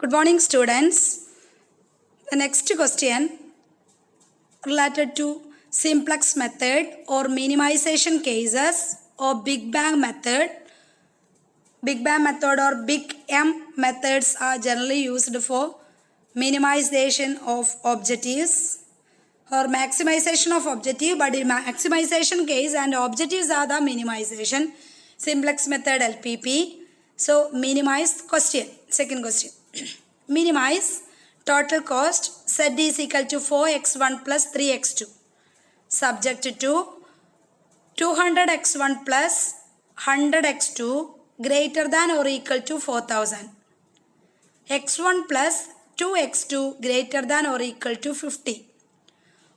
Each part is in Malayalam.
Good morning, students. The next question related to simplex method or minimization cases or Big Bang method. Big Bang method or Big M methods are generally used for minimization of objectives or maximization of objective, but in maximization case and objectives are the minimization. Simplex method LPP. So minimize question. Second question. Minimize total cost Z is equal to 4x1 plus 3x2 subject to 200x1 plus 100x2 greater than or equal to 4000, x1 plus 2x2 greater than or equal to 50,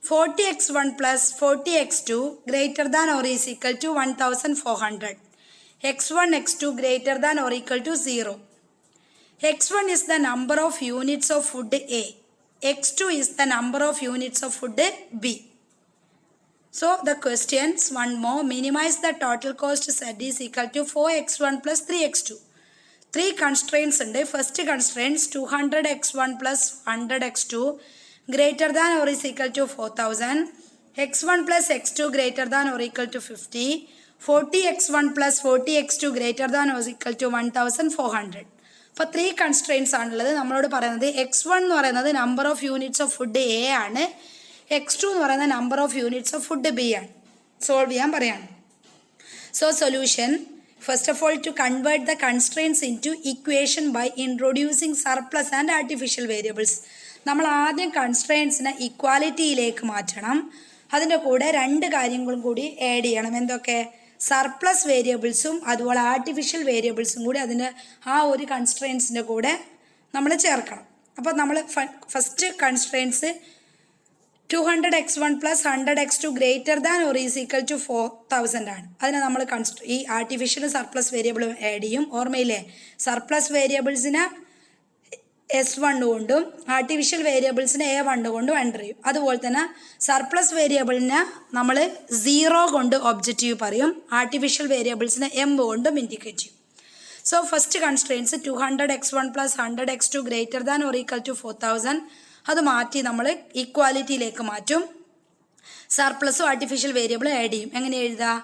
40x1 plus 40x2 greater than or is equal to 1400, x1 x2 greater than or equal to 0. x1 is the number of units of food A, x2 is the number of units of food B. So the questions, one more, minimize the total cost Z is equal to 4x1 plus 3x2. Three constraints ഉണ്ട്. First constraints 200x1 plus 100x2 greater than or is equal to 4000, x1 plus x2 greater than or equal to 50, 40x1 plus 40x2 greater than or is equal to 1400. അപ്പോൾ ത്രീ കൺസ്ട്രെയിൻസ് ആണുള്ളത്. നമ്മളോട് പറയുന്നത് x1 എന്ന് പറയുന്നത് number of units of food A ആണ്, x2 എന്ന് പറയുന്ന number of units of food B ആണ്. സോൾവ് ചെയ്യാൻ പറയാണ്. So solution, first of all to convert the constraints into equation by introducing surplus and artificial variables. നമ്മൾ ആദ്യം കൺസ്ട്രെയിൻസിനെ ഇക്വാലിറ്റിയിലേക്ക് മാറ്റണം. അതിൻ്റെ കൂടെ രണ്ട് കാര്യങ്ങളും കൂടി ആഡ് ചെയ്യണം. എന്തൊക്കെ? സർപ്ലസ് വേരിയബിൾസും അതുപോലെ ആർട്ടിഫിഷ്യൽ വേരിയബിൾസും കൂടി അതിൻ്റെ ആ ഒരു കൺസ്ട്രെയിൻസിൻ്റെ കൂടെ നമ്മൾ ചേർക്കണം. അപ്പോൾ നമ്മൾ first constraints 200x1 plus 100x2 greater than or is equal to 4000 ആണ്. അതിനെ നമ്മൾ ഈ ആർട്ടിഫിഷ്യൽ സർപ്ലസ് വേരിയബിളും ആഡ് ചെയ്യും. ഓർമ്മയില്ലേ? സർപ്ലസ് വേരിയബിൾസിനെ S1 കൊണ്ടും ആർട്ടിഫിഷ്യൽ വേരിയബിൾസിനെ A1 കൊണ്ടും എൻ്റർ ചെയ്യും. അതുപോലെ തന്നെ സർപ്ലസ് വേരിയബിളിനെ നമ്മൾ 0 കൊണ്ട് ഒബ്ജക്റ്റീവ് പറയും, ആർട്ടിഫിഷ്യൽ വേരിയബിൾസിനെ M കൊണ്ടും ഇൻഡിക്കേറ്റ് ചെയ്യും. So first constraints 200x1 plus 100x2 greater than or equal to 4000, അത് മാറ്റി നമ്മൾ ഈക്വാലിറ്റിയിലേക്ക് മാറ്റും. സർപ്ലസും ആർട്ടിഫിഷ്യൽ വേരിയബിളും ആഡ് ചെയ്യും. എങ്ങനെ എഴുതുക?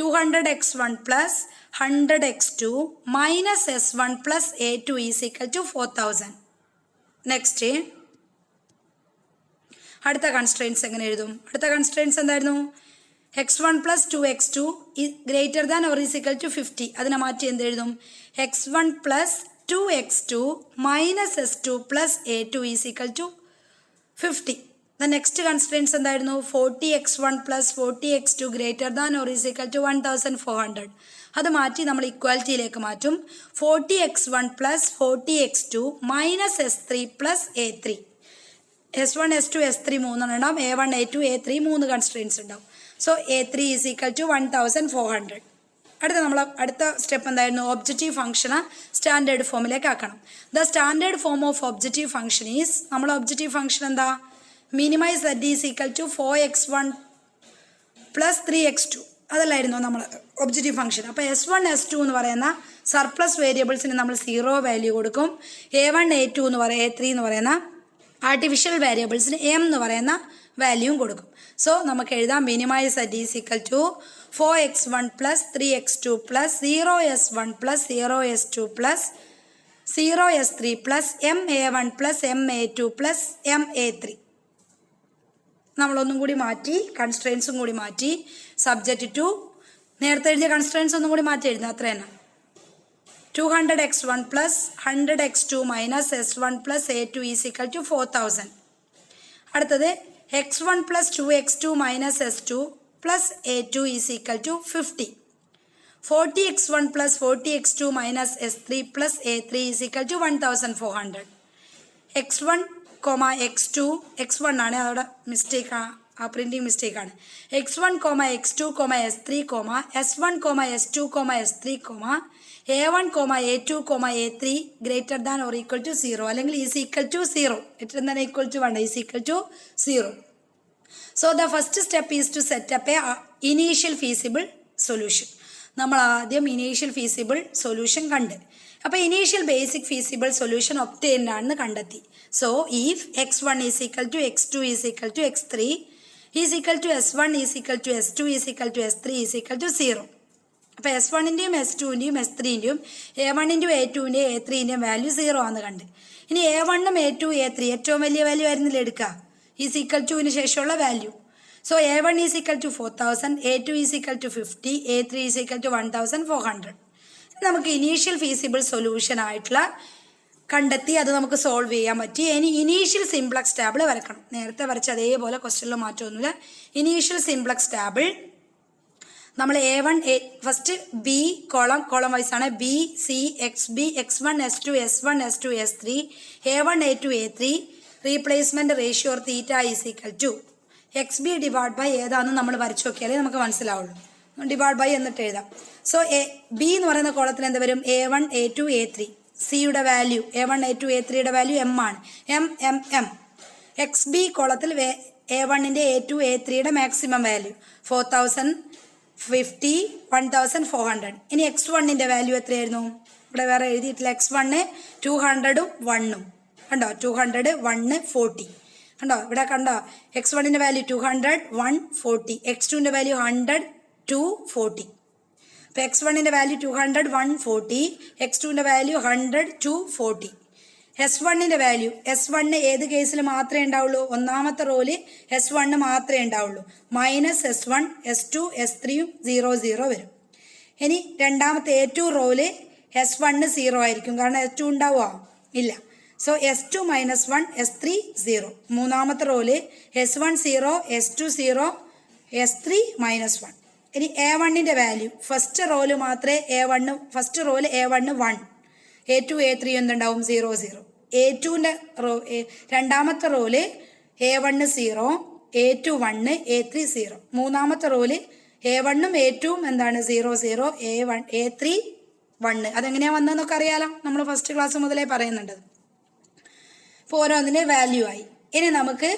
200x1 plus 100x2 minus s1 plus a2 is equal to 4000. Next അടുത്ത കൺസ്ട്രെയിൻസ് എങ്ങനെ എഴുതും? അടുത്ത കൺസ്ട്രെയിൻസ് എന്തായിരുന്നു? x1 plus 2x2 greater than or is equal to 50. അതിനെ മാറ്റി എന്ത് എഴുതും? x1 plus 2x2 minus s2 plus a2 is equal to 50. The next constraints എന്തായിരുന്നു? 40x1 plus 40x2 greater than or is equal to 1400. അത് മാറ്റി നമ്മൾ ഇക്വാലിറ്റിയിലേക്ക് മാറ്റും. 40x1 plus 40x2 minus s3 plus a3. s1 s2 s3 മൂന്നെണ്ണം ഉണ്ടാവും, a1 a2 a3 മൂന്ന് കൺസ്ട്രെയിൻസ് ഉണ്ടാവും. So a3 is equal to 1400. അടുത്ത സ്റ്റെപ്പ് എന്തായിരുന്നു? ഒബ്ജക്റ്റീവ് ഫംഗ്ഷനെ സ്റ്റാൻഡേർഡ് ഫോമിലേക്ക് ആക്കണം. The standard form of objective function is, നമ്മൾ ഒബ്ജക്റ്റീവ് ഫംഗ്ഷൻ എന്താ? Minimise z is equal to 4x1 plus 3x2. അതല്ലായിരുന്നു നമ്മൾ ഒബ്ജക്റ്റീവ് ഫംഗ്ഷൻ. അപ്പോൾ s1 s2 എന്ന് പറയുന്ന സർപ്ലസ് വേരിയബിൾസിന് നമ്മൾ 0 വാല്യൂ കൊടുക്കും. a1 a2 എന്ന് പറയുന്ന a3 എന്ന് പറയുന്ന ആർട്ടിഫിഷ്യൽ വേരിയബിൾസിന് m എന്ന് പറയുന്ന വാല്യൂവും കൊടുക്കും. സോ നമുക്ക് എഴുതാം minimise z is equal to 4x1 plus 3x2 plus 0s1 plus 0s2 plus 0s3 plus ma1 plus ma2 plus ma3. നമ്മളൊന്നും കൂടി മാറ്റി, കൺസ്ട്രെയിൻസും കൂടി മാറ്റി, സബ്ജക്റ്റ് ടു നേരത്തെ എഴുതിയ കൺസ്ട്രെയിൻസ് ഒന്നും കൂടി മാറ്റി എഴുതുക. അത്ര തന്നെ. 200x1 plus 100x2 minus s1 plus a2 is equal to 4000. അടുത്തത് x1 plus 2x2 minus s2 plus a2 is equal to 50. 40x1 plus 40x2 minus s3 plus a3 is equal to 1400. x1, x2, x1 ആണ്, അതോടെ മിസ്റ്റേക്ക്, ആ printing മിസ്റ്റേക്കാണ്. x1, x2, s3, s1, s2, s3, a1, a2, a3 greater than or equal to 0 അല്ലെങ്കിൽ is equal to 0. greater than equal to 1 is equal to 0. So the first step is to set up a initial feasible solution. നമ്മൾ ആദ്യം ഇനീഷ്യൽ ഫീസിബിൾ സൊല്യൂഷൻ കണ്ട്. അപ്പോൾ initial basic feasible solution obtained ആണെന്ന് കണ്ടെത്തി. So if x1 is equal to x2 is equal to x3 is equal to s1 is equal to s2 is equal to s3 is equal to 0. അപ്പോൾ s1ൻ്റെയും s2ൻ്റെയും s3ൻ്റെയും a1 a2ൻ്റെയും a3ൻ്റെയും വാല്യൂ 0 ആണെന്ന് കണ്ട്. ഇനി a1ഉം a2 a3 ഏറ്റവും വലിയ വാല്യൂ ആയിരുന്നില്ല എടുക്കുക, ഈസ് ഈക്വൽ ടുവിന് ശേഷമുള്ള value. So a1 is equal to 4000, a2 is equal to 50, a3 is equal to 1400. നമുക്ക് ഇനീഷ്യൽ ഫീസിബിൾ സൊല്യൂഷൻ ആയിട്ടുള്ള കണ്ടെത്തി അത് നമുക്ക് സോൾവ് ചെയ്യാൻ പറ്റി. ഇനി ഇനീഷ്യൽ സിംപ്ലക്സ് ടേബിൾ വരക്കണം. നേരത്തെ വരച്ച അതേപോലെ ക്വസ്റ്റ്യനിൽ മാറ്റമൊന്നുമില്ല. ഇനീഷ്യൽ സിംപ്ലക്സ് ടേബിൾ നമ്മൾ a1 first B column wise ആണ്. B C X B x1 s2 s1 s2 s3 a1 a2 a3 replacement ratio theta is equal to X B divide by ഏതാണെന്ന് നമ്മൾ വരച്ചു നോക്കിയാലേ നമുക്ക് മനസ്സിലാവുള്ളൂ. ഡിവൈഡ് ബൈ എന്നിട്ട് എഴുതാം. സോ ബി എന്ന് പറയുന്ന കോളത്തിൽ എന്ത് വരും? a1 a2 a3. സിയുടെ വാല്യൂ a1 a2 a3യുടെ വാല്യൂ m ആണ്. m. എക്സ് ബി കോളത്തിൽ a1ൻ്റെ a2 a3യുടെ മാക്സിമം വാല്യൂ 4050 1400. ഇനി x1ൻ്റെ വാല്യൂ എത്രയായിരുന്നു? ഇവിടെ വേറെ എഴുതിയിട്ടില്ല. x1 200ഉം 1ഉം കണ്ടോ, 200 1 40 കണ്ടോ, ഇവിടെ കണ്ടോ x1ൻ്റെ വാല്യൂ 200 1 40, x2ൻ്റെ വാല്യൂ 100 240. അപ്പോൾ x1ൻ്റെ വാല്യൂ 200 140, x2ൻ്റെ വാല്യൂ 100 240. s1ൻ്റെ വാല്യൂ s1 ഏത് കേസിൽ മാത്രമേ ഉണ്ടാവുള്ളൂ? ഒന്നാമത്തെ റോല് s1 മാത്രമേ ഉണ്ടാവുള്ളൂ. -s1 s2 s3യും 0 0 വരും. ഇനി രണ്ടാമത്തെ a2 റോല് s1 0 ആയിരിക്കും, കാരണം s2 ഉണ്ടാവുമോ? ഇല്ല. So s2 -1 s3 0. മൂന്നാമത്തെ റോല് s1 0 s2 0 s3 -1. ഇനി a1ൻ്റെ വാല്യൂ ഫസ്റ്റ് റോല് മാത്രമേ ഫസ്റ്റ് റോല് a1 1, a2 a3 എന്തുണ്ടാവും? 0 0. a2ൻ്റെ രണ്ടാമത്തെ റോല് a1 0 a2 1 a3 0. മൂന്നാമത്തെ റോല് a1ഉം a2ഉം എന്താണ്? 0 0 a1 a3 1. അതെങ്ങനെയാണ് വന്നതെന്നൊക്കെ അറിയാലോ, നമ്മൾ ഫസ്റ്റ് ക്ലാസ് മുതലേ പറയുന്നുണ്ട്. ഇപ്പോൾ ഓരോന്നിൻ്റെ വാല്യൂ ആയി. ഇനി നമുക്ക്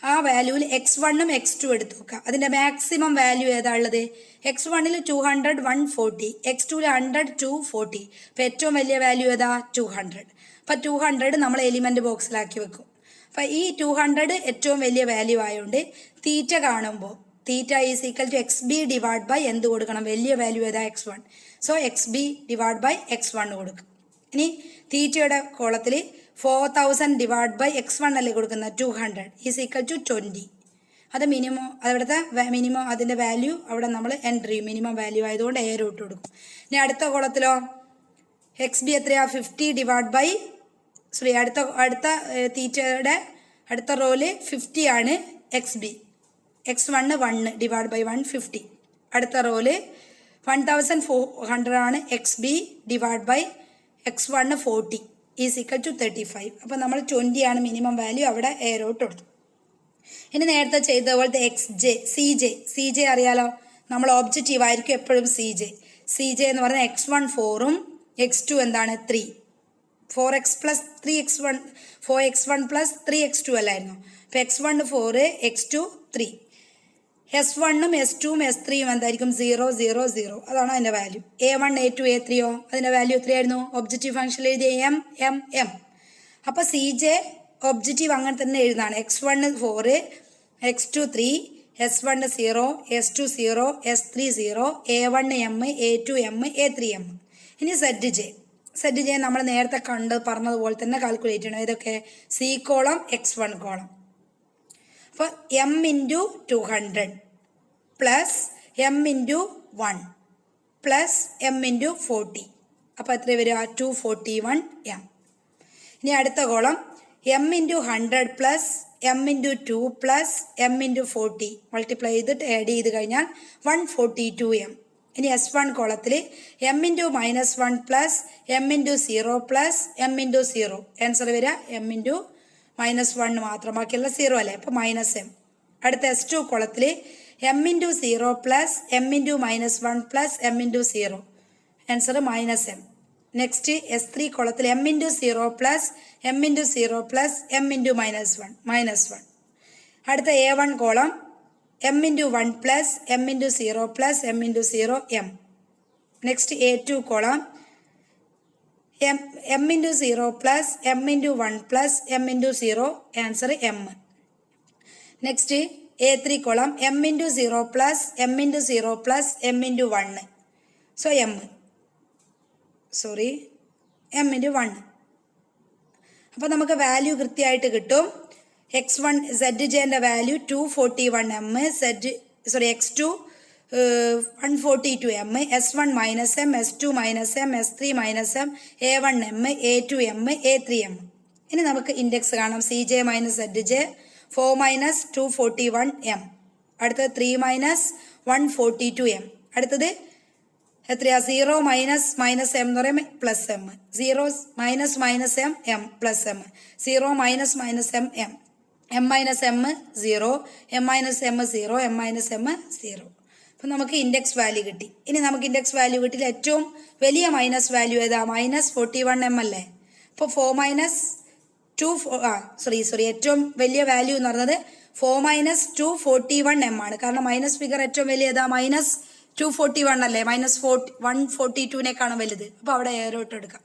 ആ വാല്യൂവിൽ x1ഉം x2 എടുത്ത് നോക്കാം. അതിൻ്റെ മാക്സിമം വാല്യൂ ഏതാ ഉള്ളത്? x1ൽ 200 140, x2ൽ 100 240. അപ്പോൾ ഏറ്റവും വലിയ വാല്യൂ ഏതാ? 200. അപ്പോൾ 200 നമ്മൾ എലിമെൻറ്റ് ബോക്സിലാക്കി വെക്കും. അപ്പോൾ ഈ 200 ഏറ്റവും വലിയ വാല്യൂ ആയതുകൊണ്ട് തീറ്റ കാണുമ്പോൾ theta is equal to X B divide by എന്ത് കൊടുക്കണം? വലിയ വാല്യൂ ഏതാ? x1. So X B divide by x1 കൊടുക്കും. ഇനി തീറ്റയുടെ കോളത്തിൽ 4000 ഡിവൈഡ് ബൈ x1 അല്ലേ കൊടുക്കുന്നത്? 200 ഈസ് ഈക്വൽ ടു 20. അത് മിനിമം, അവിടുത്തെ മിനിമം അതിൻ്റെ വാല്യൂ അവിടെ നമ്മൾ എൻട്രി മിനിമം വാല്യൂ ആയതുകൊണ്ട് എയർ ഇട്ട് കൊടുക്കും. ഇനി അടുത്ത കോളത്തിലോ എക്സ് ബി എത്രയാ? 50 ഡിവൈഡ് ബൈ അടുത്ത തീറ്റയുടെ അടുത്ത റോല് 50 ആണ് X B. x1 1 divide by 150. അടുത്ത റോല് 1400 ആണ് X B divide by x1 40 is equal to 35. അപ്പോൾ നമ്മൾ 20 ആണ് മിനിമം വാല്യൂ, അവിടെ എയറോട്ട് കൊടുത്തു. ഇനി നേരത്തെ ചെയ്ത പോലത്തെ സി ജെ അറിയാലോ, നമ്മൾ ഒബ്ജക്റ്റീവ് ആയിരിക്കും എപ്പോഴും സി ജെ എന്ന് പറഞ്ഞാൽ x1 4ഉം x2 എന്താണ്? 3. 4x plus 3x1 4x1 plus 3x2 അല്ലായിരുന്നു. അപ്പോൾ x1 4 x2 3. s1ഉം s2ഉം s3യും എന്തായിരിക്കും? 0 0 0. അതാണ് അതിൻ്റെ വാല്യൂ. a1 a2 a3യോ അതിൻ്റെ വാല്യൂ എത്രയായിരുന്നു? ഒബ്ജക്റ്റീവ് ഫംഗ്ഷനിൽ എഴുതിയ m. അപ്പോൾ സി ജെ ഒബ്ജക്റ്റീവ് അങ്ങനെ തന്നെ എഴുതാണ്. x1 4 x2 3 s1 0 s2 0 s3 0 a1 m a2 m a3 m. ഇനി സെറ്റ് ജെ നമ്മൾ നേരത്തെ പറഞ്ഞതുപോലെ തന്നെ കാൽക്കുലേറ്റ് ചെയ്യണം. ഇതൊക്കെ സി കോളം x1 കോളം. അപ്പോൾ m into 200 plus m into 1 plus m into 40. അപ്പോൾ എത്ര വരിക? 241 m. ഇനി അടുത്ത column m into 100 plus m into 2 plus m into 40 multiply ചെയ്തിട്ട് ആഡ് ചെയ്ത് കഴിഞ്ഞാൽ 142 m. ഇനി s1 കോളത്തിൽ m into -1 plus m into 0 plus m into 0. Answer വരിക m ഇൻറ്റു -1 മാത്രം, ബാക്കിയുള്ള 0 അല്ലേ, അപ്പോൾ -m. അടുത്ത s2 കോളത്തിൽ m into 0 plus m into -1 plus m into 0. Answer -m. Next s3 കോളത്തിൽ m into 0 plus m into 0 plus m into -1. അടുത്ത a1 column m into 1 plus m into 0 plus m into 0 m. Next a2 column m into 0 plus m into 1 plus m into 0, answer m. Next A3 column m into 0 plus m into 0 plus m into 1. So m into 1. അപ്പോൾ നമുക്ക് വാല്യൂ കൃത്യമായിട്ട് കിട്ടും. x1 zjൻ്റെ value 241 m, x2 142 m, s1 minus m, s2 minus m, s3 minus m, a1 m, a2 m, a3 m. ഇനി നമുക്ക് ഇൻഡെക്സ് കാണാം. cj minus zj 4 minus 241 m, അടുത്തത് 3 minus 142 m, അടുത്തത് എത്രയാ 0 മൈനസ് എം എന്ന് പറയുമ്പോൾ plus M, 0 minus M M plus M, 0 minus M M, M minus M 0, M minus M 0, M minus M 0. അപ്പം നമുക്ക് ഇൻഡെക്സ് വാല്യൂ കിട്ടി. ഇനി നമുക്ക് ഇൻഡെക്സ് വാല്യൂ കിട്ടിയില്ല. ഏറ്റവും വലിയ മൈനസ് വാല്യൂ ഏതാ? -41 m അല്ലേ? അപ്പോൾ 4 മൈനസ് 2 ഏറ്റവും വലിയ വാല്യൂ എന്ന് പറയുന്നത് 4 മൈനസ് 241 m ആണ്. കാരണം മൈനസ് ഫിഗർ ഏറ്റവും വലിയ ഏതാ? -241 അല്ലേ? -142 വലുത്. അപ്പോൾ അവിടെ ഏറോട്ട് എടുക്കാം.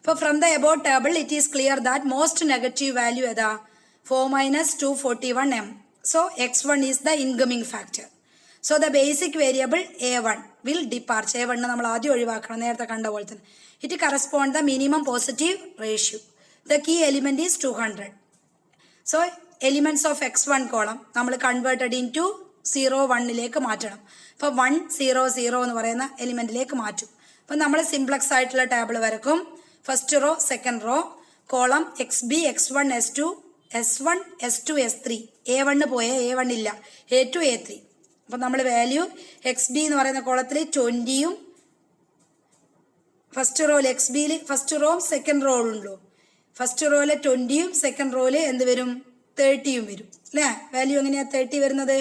അപ്പോൾ from the above table it is clear that most negative value ഏതാ? 4 minus 241 m. So x1 is the incoming factor. So the basic variable a1 will departure. a1 നമ്മൾ ആദ്യം ഒഴിവാക്കണം, നേരത്തെ കണ്ട പോലെ തന്നെ. It correspond the minimum positive ratio. The key element is 200. So elements of x1 column നമ്മൾ കൺവേർട്ടഡ് ഇൻ ടു 0 1ലേക്ക് മാറ്റണം. അപ്പോൾ 1 0 0 എന്ന് പറയുന്ന എലിമെന്റിലേക്ക് മാറ്റും. അപ്പം നമ്മൾ സിംപ്ലക്സ് ആയിട്ടുള്ള ടേബിൾ വരക്കും. First row, second raw, column xb x1 s2 s1 s2 s3. a1 പോയ a1 ഇല്ല, a2 a3. അപ്പം നമ്മൾ വാല്യൂ xb എന്ന് പറയുന്ന കോളത്തിൽ 20യും ഫസ്റ്റ് റോയിൽ xbയിൽ ഫസ്റ്റ് റോവും സെക്കൻഡ് റോവും ഉള്ളൂ. ഫസ്റ്റ് റോയിൽ 20യും സെക്കൻഡ് റോയിൽ എന്ത് വരും? 30യും വരും അല്ലേ? വാല്യൂ എങ്ങനെയാണ് 30 വരുന്നത്?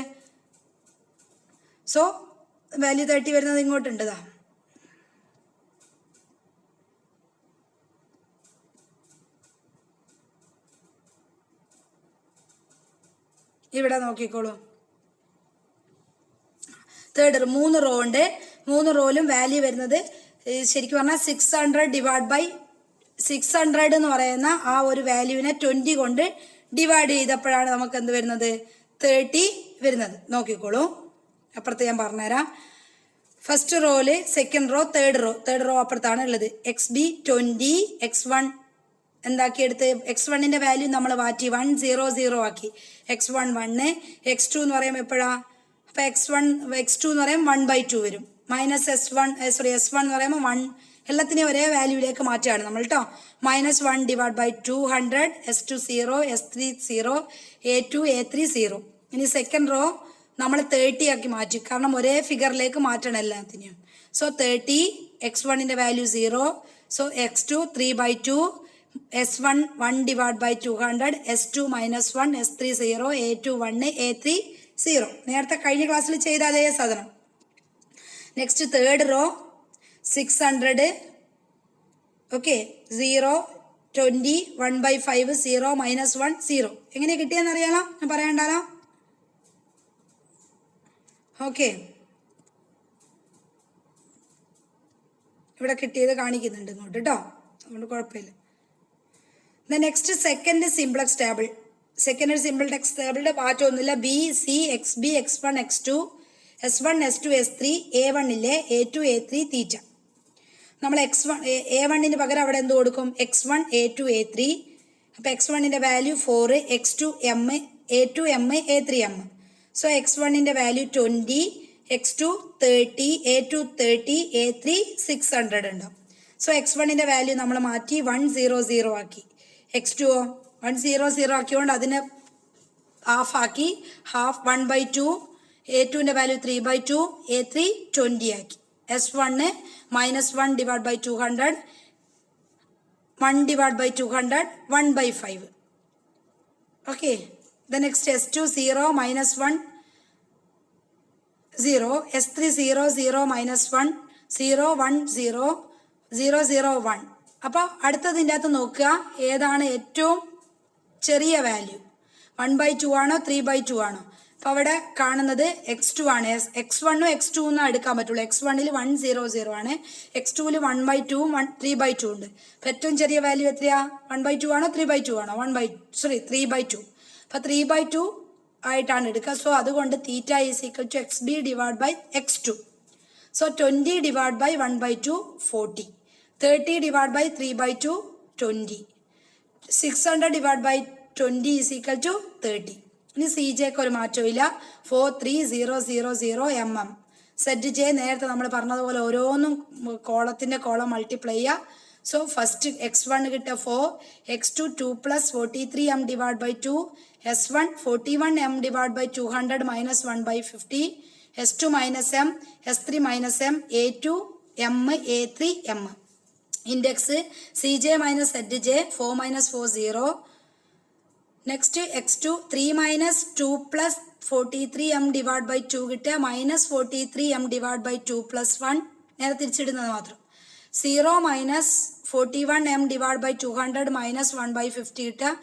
സോ വാല്യൂ 30 വരുന്നത് ഇങ്ങോട്ടുണ്ട്. ഇവിടെ നോക്കിക്കോളൂ. തേർഡ് 3 റോ ഉണ്ട്. 3 റോയിലും വാല്യൂ വരുന്നത് ശരിക്കും പറഞ്ഞാൽ 600 ഡിവൈഡ് ബൈ 600 എന്ന് പറയുന്ന ആ ഒരു വാല്യൂവിനെ 20 കൊണ്ട് ഡിവൈഡ് ചെയ്തപ്പോഴാണ് നമുക്ക് എന്ത് വരുന്നത്? 30 വരുന്നത്. നോക്കിക്കോളൂ, അപ്പുറത്ത് ഞാൻ പറഞ്ഞുതരാം. ഫസ്റ്റ് റോയില് സെക്കൻഡ് റോ, തേർഡ് റോ അപ്പുറത്താണ് ഉള്ളത്. xb 20, x1 എന്താക്കിയെടുത്ത് x1ന്റെ വാല്യൂ നമ്മൾ മാറ്റി 100 ആക്കി. x1 1, x2 എന്ന് പറയുമ്പോൾ എപ്പോഴാ? അപ്പം x2 എന്ന് പറയുമ്പോൾ 1/2 വരും. മൈനസ് s1 എന്ന് പറയുമ്പോൾ 1, എല്ലാത്തിനെയും ഒരേ വാല്യൂവിലേക്ക് മാറ്റുകയാണ് നമ്മൾ കേട്ടോ. -1 divide by 200, s2 0, s3 0, a2 a3 0. ഇനി സെക്കൻഡ് റോ നമ്മൾ 30 ആക്കി മാറ്റി, കാരണം ഒരേ ഫിഗറിലേക്ക് മാറ്റണം എല്ലാത്തിനെയും. സോ 30, x1ന്റെ value 0, so x2 3/2, s1 1 divide by 200, s2 -1, s3 0, a2 1, a3 0. നേരത്തെ കഴിഞ്ഞ ക്ലാസ്സിൽ ചെയ്ത അതേ സാധനം. Next third row 600, okay 0, 20, 1/5, 0, -1 0. എങ്ങനെ കിട്ടിയെന്ന് അറിയാലോ? ഞാൻ പറയണ്ടല്ലോ. ഓക്കെ, ഇവിടെ കിട്ടിയത് കാണിക്കുന്നുണ്ട് ഇങ്ങോട്ട് കേട്ടോ, അതുകൊണ്ട് കുഴപ്പമില്ല. Next second simplex table. Second simplex ടേബിളിന്റെ മാറ്റമൊന്നുമില്ല. B C X B x1 x2 s1 s2 s3 a1ലെ a2 a3 തീറ്റ. നമ്മൾ a1ന് പകരം അവിടെ എന്ത് കൊടുക്കും? x1 a2 a3. അപ്പം x1ന്റെ value 4, x2 m, a2 m, a3 m. So x1ന്റെ വാല്യൂ 20, x2 30, a2 30, a3 600 ഉണ്ടാവും. സോ x1ന്റെ വാല്യൂ നമ്മൾ മാറ്റി 100 ആക്കി. x2 100 ആക്കിയോണ്ട് അതിനെ ഹാഫ് ആക്കി, ഹാഫ് 1/2, a2ന്റെ വാല്യൂ 3/2, a3 20 ആക്കി. s1 -1 divide by 200, 1 divide by 200 1/5. Okay, the next s2 0, -1 0, s3 0 0 -1 0 1 0 0 0 1. അപ്പോൾ അടുത്തതിൻ്റെ അകത്ത് നോക്കുക ഏതാണ് ഏറ്റവും ചെറിയ വാല്യൂ, 1/2 ആണോ 3/2 ആണോ? അപ്പോൾ അവിടെ കാണുന്നത് x2 ആണ്. x1ഉം x2 ഒന്നും എടുക്കാൻ പറ്റുള്ളൂ. x1ൽ 100 ആണ്, x2ൽ 1/2 3/2 ഉണ്ട്. അപ്പോൾ ഏറ്റവും ചെറിയ വാല്യൂ എത്രയാ? 1/2 ആണോ 3/2 ആണോ? 3/2. അപ്പോൾ 3/2 ആയിട്ടാണ് എടുക്കുക. സോ അതുകൊണ്ട് theta is equal to xb divide by x2. So 20 divide by 1/2 40, 30 divide by 3/2 20, 600 divide by 20 is equal to 30. ഇനി സി ജെക്ക് ഒരു മാറ്റവും ഇല്ല. 43000 mm. സെറ്റ് ജെ നേരത്തെ നമ്മൾ പറഞ്ഞതുപോലെ ഓരോന്നും കോളത്തിന്റെ കോളം മൾട്ടിപ്ലൈ ചെയ്യുക. സോ ഫസ്റ്റ് x1 കിട്ടുക 4, x2 2 + 43 m divide by 2, s1 41 m divide by 200 - 1/50, s2 - m, s3 - m, a2 m, a3 m. Index C J minus zed J 4 - 4 0. Next x2 3 - 2 + 43 m divide by 2 കിട്ടുക -43 m ഡിവൈഡ് ബൈ 2 + 1 നേരെ തിരിച്ചിടുന്നത് മാത്രം. 0 - 41 m ഡിവൈഡ് ബൈ 200 - 1/50 കിട്ടുക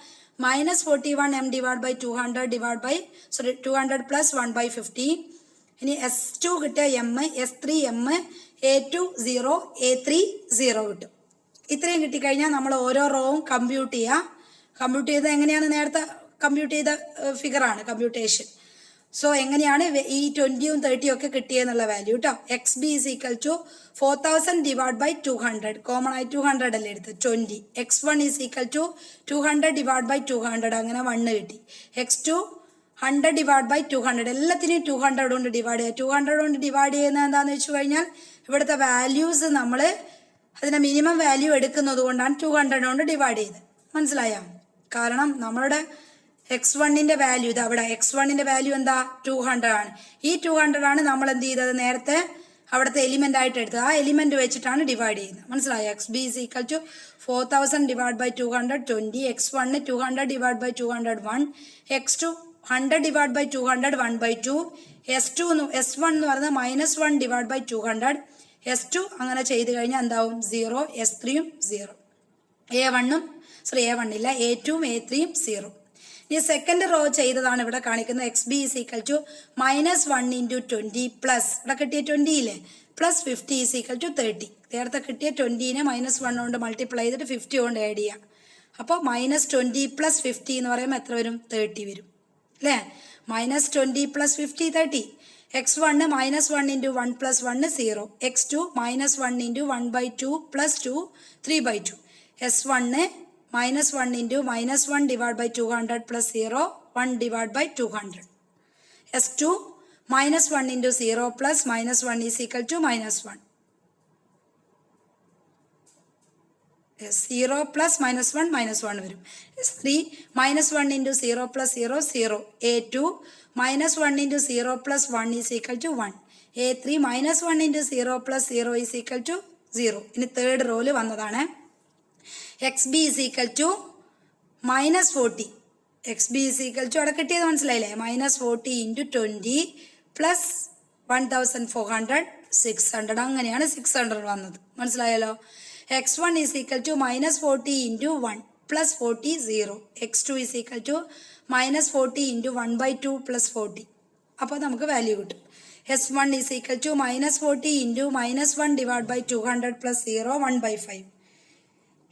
-41 m ഡിവൈഡ് ബൈ 200 200 + 1/50. ഇനി s2 കിട്ടുക m, s3 m, a2 0, a3 0 കിട്ടും. ഇത്രയും കിട്ടിക്കഴിഞ്ഞാൽ നമ്മൾ ഓരോ റോവും കമ്പ്യൂട്ട് ചെയ്യുക. കമ്പ്യൂട്ട് ചെയ്ത് എങ്ങനെയാണ്? നേരത്തെ കമ്പ്യൂട്ട് ചെയ്ത ഫിഗറാണ് കമ്പ്യൂട്ടേഷൻ. സോ എങ്ങനെയാണ് ഈ 20ഉം 30ഉം ഒക്കെ കിട്ടിയെന്നുള്ള വാല്യൂ കേട്ടോ. X B is equal to 4000 divide by 200, common ആയി 200 അല്ലേ എടുത്ത് 20. x1 is equal to 200 divide by 200, അങ്ങനെ 1 കിട്ടി. x2 100 ഡിവൈഡ് ബൈ 200, എല്ലാത്തിനെയും 200 കൊണ്ട് ഡിവൈഡ് ചെയ്യുക. 200 കൊണ്ട് ഡിവൈഡ് ചെയ്യുന്നത് എന്താണെന്ന് വെച്ച് കഴിഞ്ഞാൽ ഇവിടുത്തെ വാല്യൂസ് നമ്മൾ അതിൻ്റെ മിനിമം വാല്യൂ എടുക്കുന്നത് കൊണ്ടാണ് 200 കൊണ്ട് ഡിവൈഡ് ചെയ്തത്. മനസ്സിലായോ? കാരണം നമ്മളുടെ x1ന്റെ വാല്യൂ ഇത് അവിടെ x1ന്റെ വാല്യൂ എന്താ? 200 ആണ്. ഈ 200 ആണ് നമ്മൾ എന്ത് ചെയ്തത്? നേരത്തെ അവിടുത്തെ എലിമെന്റ് ആയിട്ട് എടുത്തത്. ആ എലിമെന്റ് വെച്ചിട്ടാണ് ഡിവൈഡ് ചെയ്യുന്നത്. മനസ്സിലായോ? X B is equal to 4000 divide by 200 20, x1 200 divide by 200 1, x2 100 divide by 200 1/2, s1 എന്ന് പറയുന്നത് -1 ഡിവൈഡ് ബൈ 200, s2 അങ്ങനെ ചെയ്ത് കഴിഞ്ഞാൽ എന്താവും? 0, s3യും 0, a1 ഇല്ല, a2ഉം a3യും 0. ഈ സെക്കൻഡ് റോ ചെയ്തതാണ് ഇവിടെ കാണിക്കുന്നത്. X B is equal to -1 × 20 plus ഇവിടെ കിട്ടിയ 20 ഇല്ലേ +50 ഈസ് ഈക്വൽ ടു 30. നേരത്തെ കിട്ടിയ 20നെ -1 കൊണ്ട് മൾട്ടിപ്ലൈ ചെയ്തിട്ട് 50 കൊണ്ട് ആഡ് ചെയ്യുക. അപ്പോൾ -20 + 50 എന്ന് പറയുമ്പോൾ എത്ര വരും? 30 വരും അല്ലേ? -20 + 50 30. x1 -1 × 1 + 1 0, x2 -1 × 1/2 + 2 3/2, s1 -1 × -1 divide by 200 + 0 1 divide by 200, s2 -1 × 0 + -1 is equal to -1, 0 + -1 -1 വരും. s3 -1 × 0 + 0 0, a2 -1 × 0 + 1 is equal to 1, a3 -1 × 0 + 0 is equal to 0. ഇനി തേർഡ് റോയിൽ വന്നതാണ്. X B is equal to -40, X B is equal to അവിടെ കിട്ടിയത് മനസ്സിലായില്ലേ? -40 × 20 + 1400 600, അങ്ങനെയാണ് 600 വന്നത്. മനസ്സിലായല്ലോ? x1 is equal to -40 × 1 + 40 0, x2 is equal to -40 × 1/2 + 40. അപ്പോൾ നമുക്ക് വാല്യൂ കിട്ടും. s1 is equal to -40 × -1 divide by 200 + 0 1/5,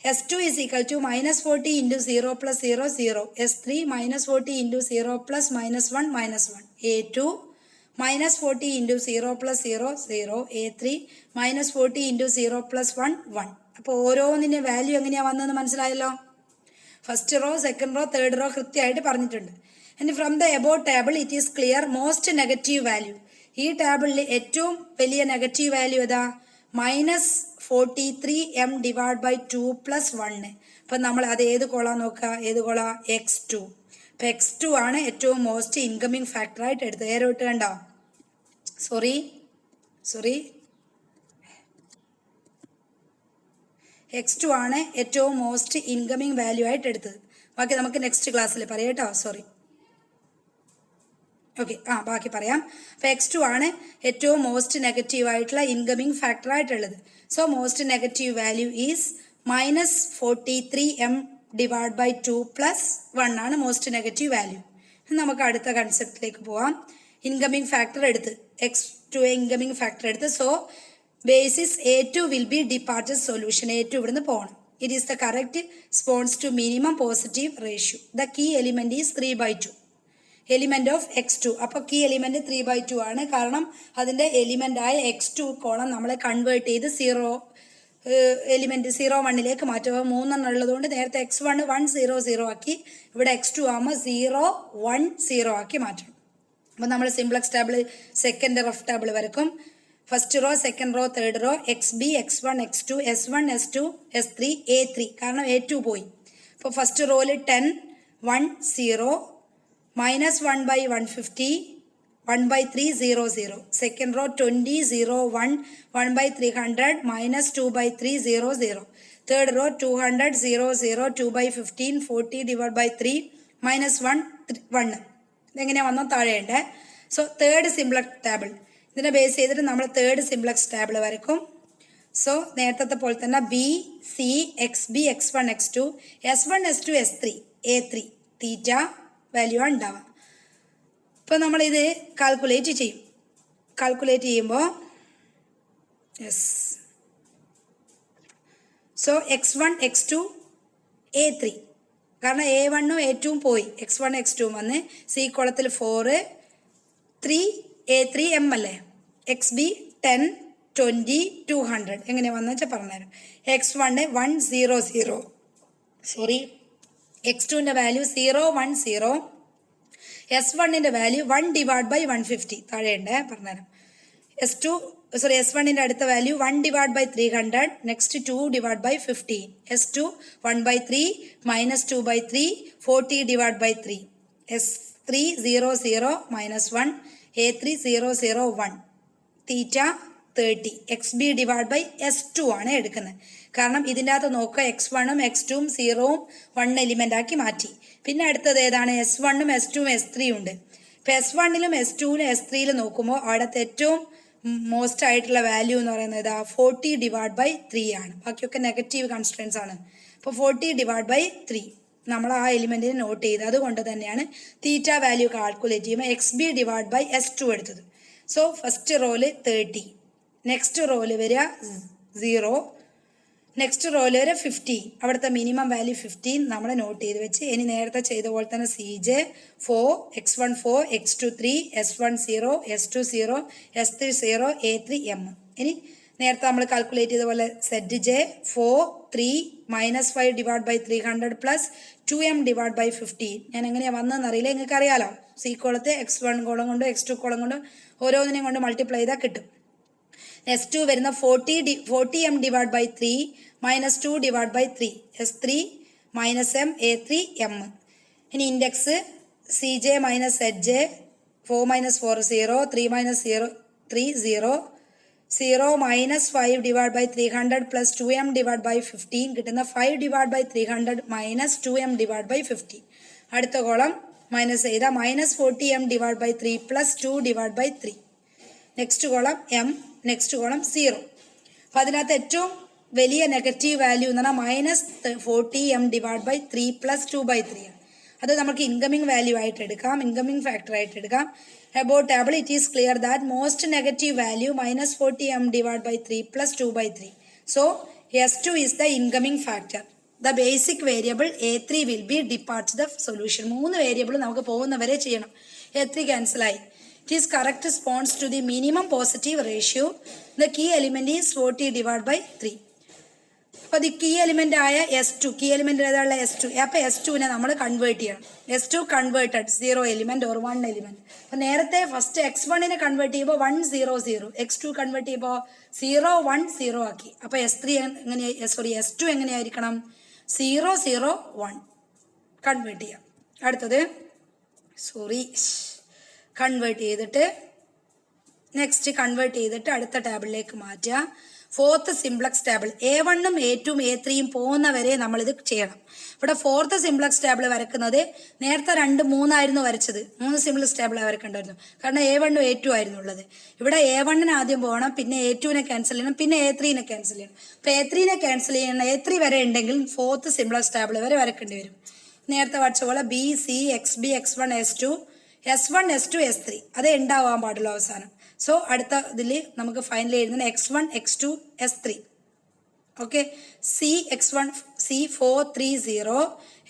s2 is equal to -40 × 0 + 0 0, s3 -40 × 0 + -1 -1, a2 -40 × 0 + 0 0, a3 -40 × 0 + 1 1. അപ്പോൾ ഓരോന്നിൻ്റെ വാല്യൂ എങ്ങനെയാണ് വന്നതെന്ന് മനസ്സിലായല്ലോ? First row, second row, third raw കൃത്യമായിട്ട് പറഞ്ഞിട്ടുണ്ട്. And from the above table it is clear most negative value. ഈ ടേബിളിൽ ഏറ്റവും വലിയ നെഗറ്റീവ് വാല്യൂ ഏതാ? -43 m ഡിവൈഡ് ബൈ 2 + 1. അപ്പം നമ്മൾ അത് ഏത് കോളാ നോക്കുക? ഏത് കോളാ? x2. അപ്പം x2 ആണ് ഏറ്റവും മോസ്റ്റ് ഇൻകമിങ് ഫാക്ടറായിട്ട് എടുത്തത്. ഏരോട്ട് കണ്ടോ? സോറി x2 ആണ് ഏറ്റവും മോസ്റ്റ് ഇൻകമിങ് വാല്യൂ ആയിട്ട് എടുത്തത്. ബാക്കി നമുക്ക് നെക്സ്റ്റ് ക്ലാസ്സിൽ പറയാം കേട്ടോ. സോറി, ഓക്കെ, ബാക്കി പറയാം. അപ്പോൾ x2 ആണ് ഏറ്റവും മോസ്റ്റ് നെഗറ്റീവ് ആയിട്ടുള്ള ഇൻകമിങ് ഫാക്ടർ ആയിട്ടുള്ളത്. So most negative value is -43 m divide by 2 + 1 ആണ് മോസ്റ്റ് നെഗറ്റീവ് വാല്യൂ. നമുക്ക് അടുത്ത കൺസെപ്റ്റിലേക്ക് പോവാം. ഇൻകമിംഗ് ഫാക്ടർ എടുത്ത് x2 ഇൻകമിംഗ് ഫാക്ടർ എടുത്ത്. So basis A2 will be departure solution. A2 ഇവിടുന്ന് പോകണം. It is the correspond to minimum positive ratio. The key element is 3/2 element of x2. അപ്പോൾ കീ എലിമെന്റ് 3/2 ആണ്. കാരണം അതിന്റെ എലിമെന്റ് ആയ x2 കോളം നമ്മളെ കൺവേർട്ട് ചെയ്ത് 0 എലിമെന്റ് 0 1ലേക്ക് മാറ്റുക. 3 ഉള്ളതുകൊണ്ട് നേരത്തെ x1 1 0 0 ആക്കി, ഇവിടെ x2 ആകുമ്പോൾ 0 1 0 ആക്കി മാറ്റണം. അപ്പോൾ നമ്മൾ simplex table second rough table വരക്കും. First row, second row, third row, xb x1 x2 s1 s2 s3 a3. കാരണം a2 പോയി. അപ്പോൾ first റോയിൽ 10 1 0 -1/150 1/3 0 0. Second row 20 0 1 1/300 -2/3 0 0. Third row 200 0 0 2/15 40 divided by 3 -1 1. ഇതെങ്ങനെയാണ് വന്നാൽ താഴെയുണ്ട്. സോ തേർഡ് സിംപ്ലക്സ് ടേബിൾ ഇതിനെ ബേസ് ചെയ്തിട്ട് നമ്മൾ തേർഡ് സിംപ്ലക്സ് ടേബിൾ വരക്കും. സോ നേരത്തെ പോലെ തന്നെ B C X B x1 x2 s1 s2 s3 a3 തീറ്റ വാല്യൂ ആണ് ഉണ്ടാവുക. ഇപ്പോൾ നമ്മളിത് കാൽക്കുലേറ്റ് ചെയ്യും. കാൽക്കുലേറ്റ് ചെയ്യുമ്പോൾ സോ x1 x2 a3. കാരണം a1 a2 പോയി, x1 x2 വന്ന് സി കോളത്തിൽ 4 3 a3 m അല്ലേ. എക്സ് ബി 10 20 200 എങ്ങനെ വന്നു വെച്ചാൽ പറഞ്ഞുതരാം. x1 1 0 0 സോറി x2ൻ്റെ വാല്യൂ 0 1 0. s1ൻ്റെ വാല്യൂ 1 ഡിവൈഡ് ബൈ 150 താഴെയുണ്ട് പറഞ്ഞുതരാം. s1ൻ്റെ അടുത്ത value 1 divide by 300. Next 2 divide by 15. s2 1/3 -2/3 40 divide by 3. s3 0 0 -1 a3 0 0 1 theta 30. X B divide by s2 ആണ് എടുക്കുന്നത്. കാരണം ഇതിൻ്റെ അകത്ത് നോക്കുക x1ഉം x2ഉം 0ഉം 1 എലിമെൻ്റ് ആക്കി മാറ്റി. പിന്നെ അടുത്തത് ഏതാണ്? s1ഉം s2ഉം s3 ഉണ്ട്. ഇപ്പം s1ലും s2ലും s3ലും നോക്കുമ്പോൾ അവിടുത്തെ ഏറ്റവും മോസ്റ്റ് ആയിട്ടുള്ള വാല്യൂ എന്ന് പറയുന്നത് 40 ഡിവൈഡ് ബൈ 3 ആണ്. ബാക്കിയൊക്കെ നെഗറ്റീവ് കൺസ്ട്രൻസ് ആണ്. അപ്പോൾ 40 ഡിവൈഡ് ബൈ 3 നമ്മൾ ആ എലിമെൻറ്റിനെ നോട്ട് ചെയ്ത് അതുകൊണ്ട് തന്നെയാണ് തീറ്റ വാല്യൂ കാൽക്കുലേറ്റ് ചെയ്യുമ്പോൾ X B divide by s2 എടുത്തത്. സോ ഫസ്റ്റ് റോയിൽ 30, നെക്സ്റ്റ് റോയിൽ വരിക 0, നെക്സ്റ്റ് റോയിൽ വരെ 15. അവിടുത്തെ മിനിമം വാല്യൂ 15 നമ്മൾ നോട്ട് ചെയ്ത് വെച്ച് ഇനി നേരത്തെ ചെയ്ത പോലെ തന്നെ CJ 4 x1 4 x2 3 s1 0 s2 0 s3 0 a3 m. ഇനി നേരത്തെ നമ്മൾ കാൽക്കുലേറ്റ് ചെയ്ത പോലെ ZJ 4 3 -5 divide by 300 plus 2m divide by 15. ഞാൻ എങ്ങനെയാണ് വന്നതെന്ന് അറിയില്ല, നിങ്ങൾക്ക് അറിയാലോ. സി കോളത്തെ x1 കോളം കൊണ്ട് x2 കോളം കൊണ്ട് ഓരോന്നിനെയും കൊണ്ട് മൾട്ടിപ്ലൈ ചെയ്താൽ കിട്ടും. s2 വരുന്ന 40m divide by 3 -2 divide by 3 s3 -m a3 m. ഇനി index CJ ZJ 4 -4 0 3 -0 3 0 0 -5 divide by 300 plus 2m divide by 15 കിട്ടുന്ന 5 divide by 300 -2m divide by 15. അടുത്ത കോളം മൈനസ് ചെയ്താൽ -40m divide by 3 plus 2 divide by 3. Next column m, next column 0. അപ്പോൾ അതിനകത്ത് ഏറ്റവും വലിയ നെഗറ്റീവ് വാല്യൂ എന്ന് പറഞ്ഞാൽ -40m ഡിവൈഡ് ബൈ 3 പ്ലസ് 2/3 ആണ്. അത് നമുക്ക് ഇൻകമിംഗ് വാല്യൂ ആയിട്ട് എടുക്കാം, ഇൻകമിംഗ് ഫാക്ടർ ആയിട്ട് എടുക്കാം. About table it is clear that most negative value -40m divided by 3 plus 2/3. So S2 is the incoming factor. The basic variable A3 will be depart the solution. 3 variable നമുക്ക് പോകുന്നവരെ ചെയ്യണം. A3 cancel ആയി. It is correct response to the minimum positive ratio. The key element is 40 divided by 3. അപ്പോൾ അത് കീ എലിമെൻ്റ് ആയ S2, കീ എലിമെൻ്റ് ഏതായുള്ള S2. അപ്പോൾ S2നെ നമ്മൾ കൺവേർട്ട് ചെയ്യണം. S2 converted 0 element or 1 element. അപ്പോൾ നേരത്തെ ഫസ്റ്റ് x1നെ കൺവേർട്ട് ചെയ്യുമ്പോൾ 1 0 0, x2 കൺവേർട്ട് ചെയ്യുമ്പോൾ 0 1 0 ആക്കി. അപ്പോൾ S2 എങ്ങനെയായിരിക്കണം? 0 0 1 കൺവേർട്ട് ചെയ്യാം. അടുത്തത് കൺവേർട്ട് ചെയ്തിട്ട് നെക്സ്റ്റ് കൺവേർട്ട് ചെയ്തിട്ട് അടുത്ത ടേബിളിലേക്ക് മാറ്റുക. ഫോർത്ത് സിംപ്ലക്സ് ടേബിൾ A1ഉം A2ഉം A3യും പോകുന്നവരെ നമ്മളിത് ചെയ്യണം. ഇവിടെ ഫോർത്ത് സിംപ്ലക്സ് ടേബിൾ വരക്കുന്നത് നേരത്തെ 2 3 ആയിരുന്നു വരച്ചത്. 3 സിംപ്ലക്സ് ടേബിൾ വരക്കേണ്ടായിരുന്നു. കാരണം A1ഉം A2 ആയിരുന്നു ഉള്ളത്. ഇവിടെ A1ന് ആദ്യം പോകണം, പിന്നെ A2നെ ക്യാൻസൽ ചെയ്യണം, പിന്നെ A3നെ ക്യാൻസൽ ചെയ്യണം. അപ്പോൾ A3നെ ക്യാൻസൽ ചെയ്യണം, A3 വരെ ഉണ്ടെങ്കിൽ ഫോർത്ത് സിംപ്ലക്സ് ടേബിൾ വരെ വരക്കേണ്ടി വരും. നേരത്തെ പഠിച്ച പോലെ B C X B X one S two S1 S2 S3 അതേ ഉണ്ടാവാൻ പാടുള്ളൂ അവസാനം. സോ അടുത്ത ഇതിൽ നമുക്ക് ഫൈനൽ എഴുതുന്നത് x1 x2 S3. Okay, C x1 C 4 3 0